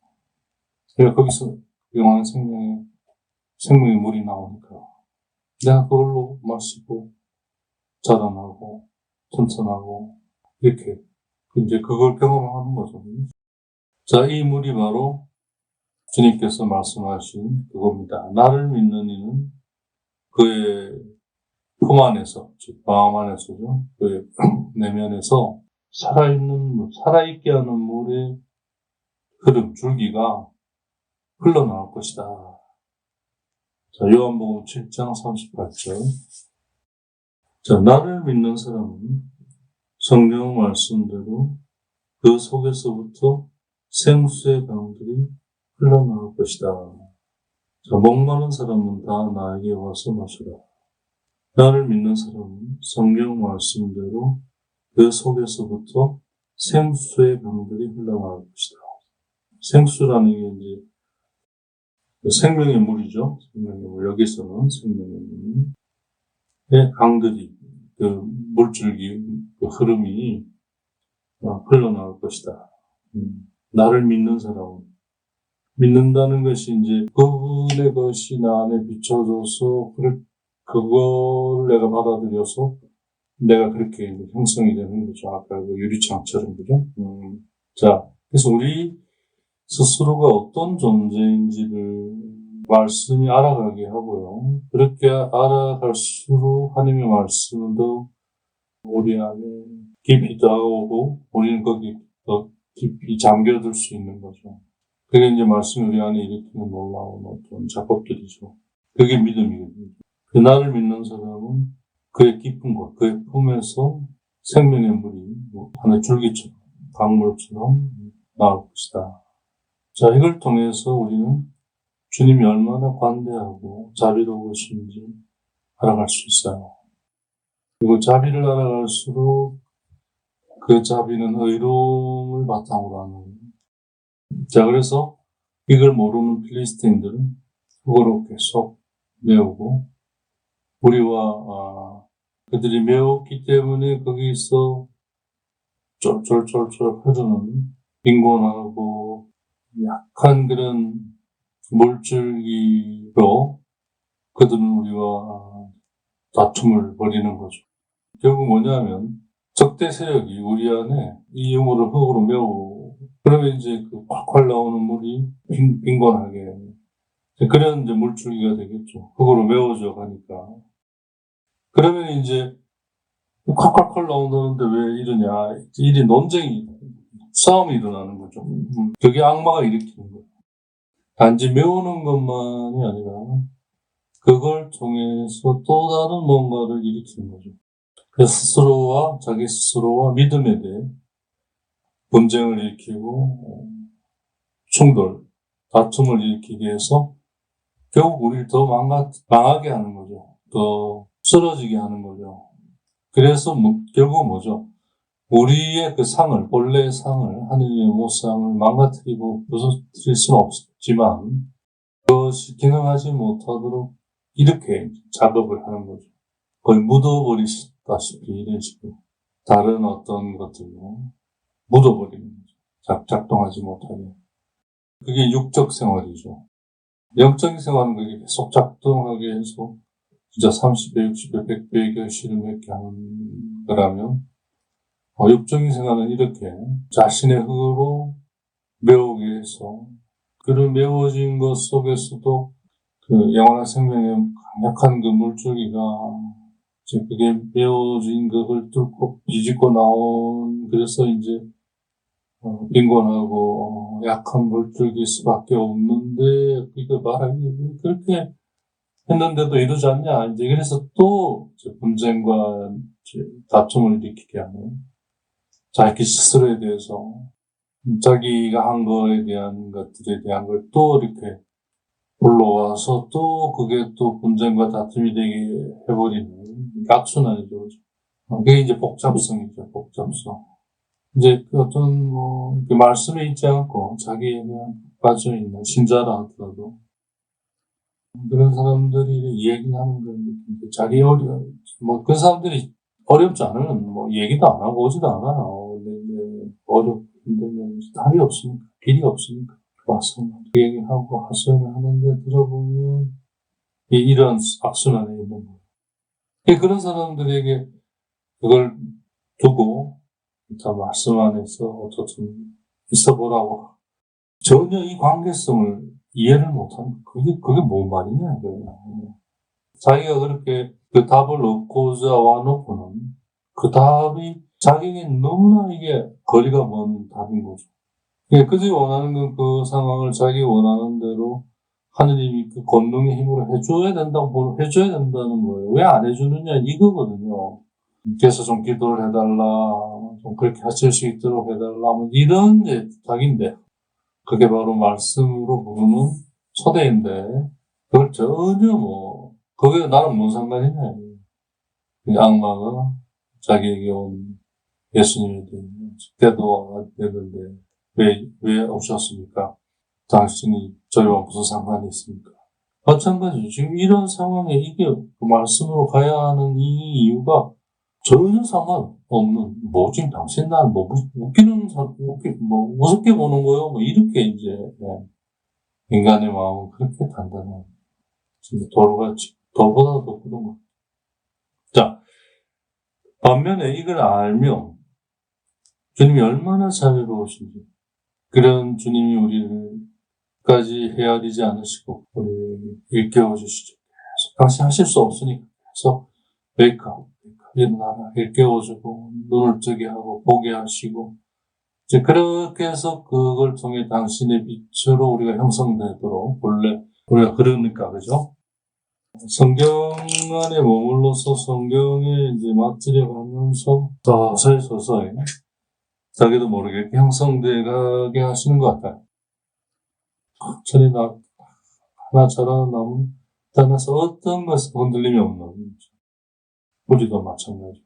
S1: 그래서 거기서 영원한 생명의 물이 나오니까 내가 그걸로 마시고 자라나고 튼튼하고 이렇게 이제 그걸 경험하는 거죠. 자, 이 물이 바로 주님께서 말씀하신 그겁니다. 나를 믿는 이는 그의 품 안에서, 즉 마음 안에서죠. 그의 내면에서 살아있게 하는 물의 흐름, 줄기가 흘러나올 것이다. 자, 요한복음 7장 38절. 자, 나를 믿는 사람은 성경 말씀대로 그 속에서부터 생수의 강들이 흘러나올 것이다. 자, 목마른 사람은 다 나에게 와서 마시라. 나를 믿는 사람은 성경 말씀대로 그 속에서부터 생수의 강들이 흘러나올 것이다. 생수라는 게 이제 생명의 물이죠. 생명의 물. 여기서는 생명의 물의 강들이, 그 물줄기, 그 흐름이 흘러나올 것이다. 나를 믿는 사람은, 믿는다는 것이 이제 그분의 것이 나 안에 비춰져서 그걸 내가 받아들여서 내가 그렇게 형성이 되는 거죠. 아까 그 유리창처럼, 그죠? 자, 그래서 우리 스스로가 어떤 존재인지를 말씀이 알아가게 하고요. 그렇게 알아갈수록 하나님의 말씀은 더 우리 안에 깊이 다가오고 우리는 거기 더 깊이 잠겨들 수 있는 거죠. 그게 이제 말씀이 우리 안에 일으키는 놀라운 어떤 작업들이죠. 그게 믿음이거든요. 그 나를 믿는 사람은 그의 깊은 곳, 그의 품에서 생명의 물이 하나의 줄기처럼, 강물처럼 나올 것이다. 자, 이걸 통해서 우리는 주님이 얼마나 관대하고 자비로우신지 알아갈 수 있어요. 그리고 자비를 알아갈수록 그 자비는 의로움을 바탕으로 하는. 자, 그래서 이걸 모르는 필리스틴들은 그거로 계속 배우고 우리와 그들이 매웠기 때문에 거기서 쫄쫄쫄쫄 흐르는 빈곤하고 약한 그런 물줄기로 그들은 우리와 다툼을 벌이는 거죠. 결국 뭐냐면 적대 세력이 우리 안에 이 유물을 흙으로 메우고 그러면 이제 그 콸콸 나오는 물이 빈곤하게 그런 이제 물줄기가 되겠죠. 흙으로 메워져 가니까. 그러면 이제 콸콸콸 나온다는데 왜 이러냐. 일이 논쟁이, 싸움이 일어나는 거죠. 그게 악마가 일으키는 거예요. 단지 메우는 것만이 아니라 그걸 통해서 또 다른 뭔가를 일으키는 거죠. 그 자기 스스로와 믿음에 대해 분쟁을 일으키고 충돌, 다툼을 일으키게 해서 결국 우리를 더 망하게 하는 거죠. 더 쓰러지게 하는 거죠. 그래서 결국 뭐죠? 우리의 그 상을, 본래의 상을, 하느님의 모상을 망가뜨리고 부서뜨릴 수는 없지만 그것이 기능하지 못하도록 이렇게 작업을 하는 거죠. 거의 묻어버리다시피 이런 식으로 다른 어떤 것들로 묻어버리는 거죠. 작동하지 못하게. 그게 육적 생활이죠. 영적인 생활은 그게 계속 작동하게 해서 진짜 30배, 60배, 100배의 결실을 맺게 하는 거라면 육적인 생활은 이렇게 자신의 흙으로 메우게 해서 그런 메워진 것 속에서도 그 영원한 생명의 강력한 그 물줄기가 이제 그게 메워진 것을 뚫고 뒤집고 나온 그래서 이제 빈곤하고 약한 물줄기일 수밖에 없는데 이거 봐라 그렇게 했는데도 이러지 않냐 이제 그래서 또 분쟁과 다툼을 일으키게 하는 자기 스스로에 대해서 자기가 한 거에 대한 것들에 대한 걸 또 이렇게 올라와서 또 그게 또 분쟁과 다툼이 되게 해버리는 악순환이죠. 그게 이제 복잡성이죠, 복잡성. 이제 그 어떤 그 말씀에 있지 않고 자기에 대한 빠져있는 신자라 하더라도 그런 사람들이 이야기를 하는 건 자기 그 사람들이 어렵지 않으면 얘기도 안 하고 오지도 않아요. 근데 어렵는데 답이 없으니까, 길이 없으니까. 와서 그 얘기하고 하소연을 하는데 들어보면 이런 악순환에 있는 거예요. 그런 사람들에게 그걸 두고 다 말씀 안에서 어떻든 있어보라고 전혀 이 관계성을 이해를 못하는 그게 뭔 말이냐 자기가 그렇게 그 답을 얻고자 와놓고는 그 답이 자기에게 너무나 이게 거리가 먼 답인 거죠. 그들이 원하는 건 그 상황을 자기 원하는 대로 하느님이 그 권능의 힘으로 해줘야 된다는 거예요. 왜 안 해주느냐 이거거든요. 그래서 좀 기도를 해달라, 좀 그렇게 하실 수 있도록 해달라, 이런 부탁인데 그게 바로 말씀으로 부르는 초대인데 그걸 전혀 그게 나랑 뭔 상관이냐. 악마가 자기에게 온 예수님에 대해 때도 되는데 왜 오셨습니까? 당신이 저희와 무슨 상관이 있습니까? 마찬가지죠. 지금 이런 상황에 이게 그 말씀으로 가야 하는 이 이유가 전혀 상관없는, 지금 당신 날 우습게 보는 거요? 이렇게 이제, 인간의 마음은 그렇게 단단해요. 진짜 돌보다 더 굳은 거. 자, 반면에 이걸 알면, 주님이 얼마나 자비로우신지, 그런 주님이 우리를 까지 헤아리지 않으시고 우리에게 일깨워 주시죠. 당신 하실 수 없으니까 계속 웨이크업, 일어나라 일깨워주고 눈을 뜨게 하고 보게 하시고 이제 그렇게 해서 그걸 통해 당신의 빛으로 우리가 형성되도록 원래 우리가 그러니까 그죠? 성경 안에 머물러서 성경에 이제 맞들여 가면서 서서히 자기도 모르게 이렇게 형성돼 가게 하시는 것 같아요. 천이 하나 자라는 나무 따라서 어떤 것은 흔들림이 없는 우리도 마찬가지.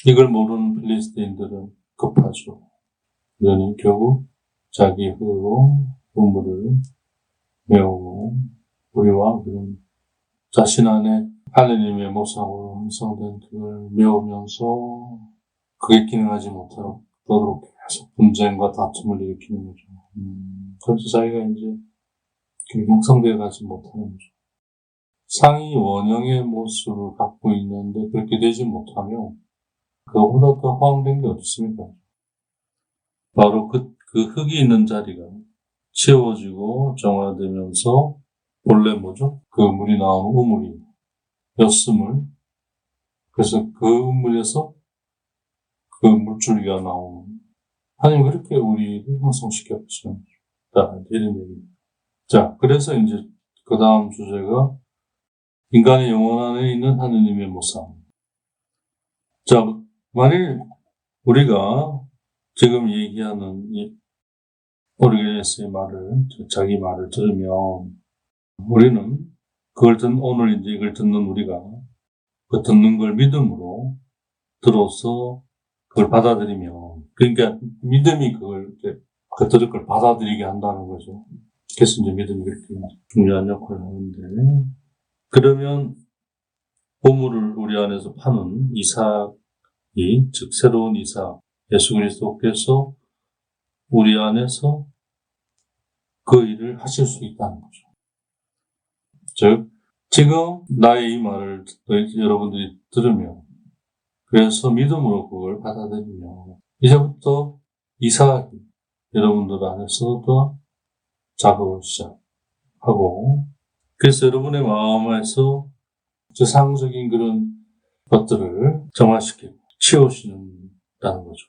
S1: 이걸 모르는 필리스틴들은 급하죠. 그러니 결국 자기 흙으로 우물을 메우고 우리와 그런 자신 안에 하느님의 모상으로 형성된 그걸 메우면서 그게 기능하지 못하도록 계속 분쟁과 다툼을 일으키는 거죠. 그래서 자기가 이제 형성되어 가지 못하는 거죠. 상이 원형의 모습을 갖고 있는데 그렇게 되지 못하면 그거보다 더 허황된 게 어디 있습니까? 바로 그 흙이 있는 자리가 채워지고 정화되면서 원래 뭐죠? 그 물이 나오는 우물이 였음을, 그래서 그 우물에서 그 물줄기가 나오는, 하나님 그렇게 우리를 형성시켜 주시는 거죠. 이런 얘기입니다. 자, 그래서 이제 그 다음 주제가 인간의 영혼 안에 있는 하느님의 모상. 자, 만일 우리가 지금 얘기하는 이 오르게네스의 말을, 자기 말을 들으면 우리는 오늘 이제 이걸 듣는 우리가 그 듣는 걸 믿음으로 들어서 그걸 받아들이면, 그러니까 믿음이 그 들을 걸 받아들이게 한다는 거죠. 그래서 이제 믿음이 그렇게 중요한 역할을 하는데, 그러면 보물을 우리 안에서 파는 이삭이, 즉 새로운 이삭, 예수 그리스도께서 우리 안에서 그 일을 하실 수 있다는 거죠. 즉 지금 나의 이 말을 여러분들이 들으면, 그래서 믿음으로 그걸 받아들이면 이제부터 이삭이 여러분들 안에서도 작업을 시작하고, 그래서 여러분의 마음에서 세상적인 그런 것들을 정화시키고 치우시는다는 거죠.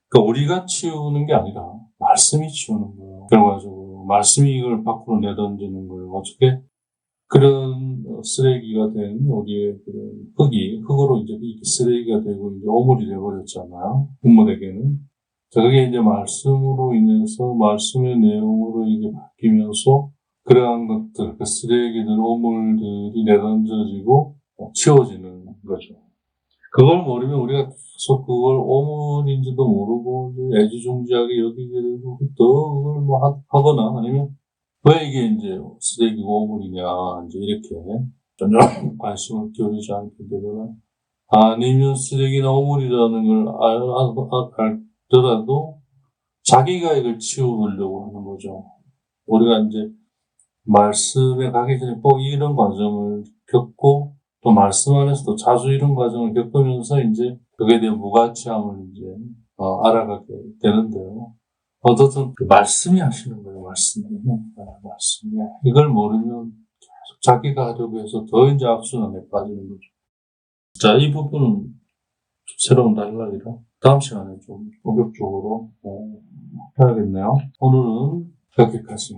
S1: 그러니까 우리가 치우는 게 아니라 말씀이 치우는 거예요. 결과적으로 말씀이 이걸 밖으로 내던지는 거예요. 어떻게 그런 쓰레기가 된 우리의 그런 흙으로 이제 쓰레기가 되고 이제 오물이 되어버렸잖아요. 국물에게는. 자, 그게 이제 말씀으로 인해서 말씀의 내용으로 이게 바뀌면서 그러한 것들, 그 쓰레기들, 오물들이 내던져지고 치워지는 거죠. 그걸 모르면 우리가 계속 그걸 오물인지도 모르고 애지중지하게 여기게 되고 또 그걸 뭐 하거나, 아니면 왜 이게 이제 쓰레기고 오물이냐 이제 이렇게 전혀 관심을 기울이지 않게 되거나, 아니면 쓰레기나 오물이라는 걸 알더라도 자기가 이걸 치우려고 하는 거죠. 우리가 이제 말씀에 가기 전에 꼭 이런 과정을 겪고, 또 말씀 안에서도 자주 이런 과정을 겪으면서 이제 그게 대한 무가치함을 이제 알아가게 되는데요. 어쨌든 그 말씀이 하시는 거예요. 말씀이. 이걸 모르면 계속 자기가 하려고 해서 더 이제 악순환에 빠지는 거죠. 자, 이 부분은 새로운 단락이라 다음 시간에 좀 본격적으로 해야겠네요. 오늘은 여기까지.